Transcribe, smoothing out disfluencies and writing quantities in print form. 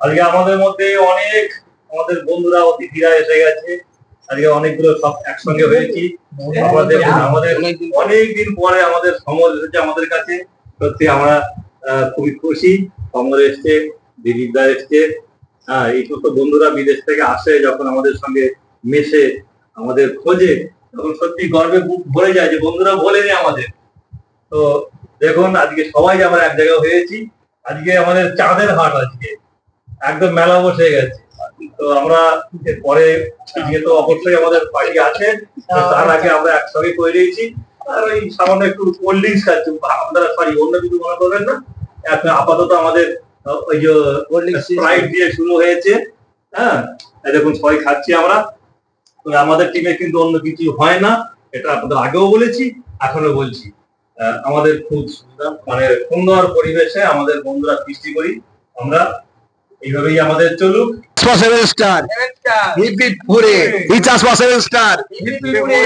আজকে আমাদের মধ্যে অনেক আমাদের বন্ধুরা অতিথিরা এসে গেছে। আজকে অনেকগুলো সব একসঙ্গে হয়েছি। আমাদের অনেকদিন পরে আমাদের সমর এসেছে আমাদের কাছে। সত্যি আমরা খুবই খুশি। সমর এসছে, দিলীপদা এসছে। এই সমস্ত বন্ধুরা বিদেশ থেকে আসে যখন আমাদের সঙ্গে মেশে, আমাদের খোঁজে, তখন সত্যি গর্বে বুক ভরে যায় যে বন্ধুরা ভোলেনি আমাদের। তো দেখুন আজকে সবাই আমরা এক জায়গায় হয়েছি। আজকে আমাদের চাঁদের হাট, আজকে একদম মেলা বসে গেছে। তো আমরা পরে যেহেতু অবশ্যই আমাদের পার্টি আছে, তার আগে আমরা একসঙ্গে করে দিয়েছি। আর ওই সামান্য একটু কোল্ড ড্রিঙ্কস খাচ্ছি, আপনারা সরি অন্য কিছু মনে করবেন না। এখন আপাতত আমাদের ওই যে স্প্রাইট দিয়ে শুরু হয়েছে। হ্যাঁ, দেখুন সবাই খাচ্ছি আমরা। আমাদের টিমে কিন্তু অন্য কিছু হয় না, এটা আপনাদের আগেও বলেছি, এখনো বলছি। আমাদের খুব মানে সুন্দর পরিবেশে আমাদের বন্ধুরা সৃষ্টি করি আমরা। এইভাবেই আমাদের চলুক। 7 স্টার হিপ হিপ পুরে, 7 স্টার হিপ হিপ পুরে।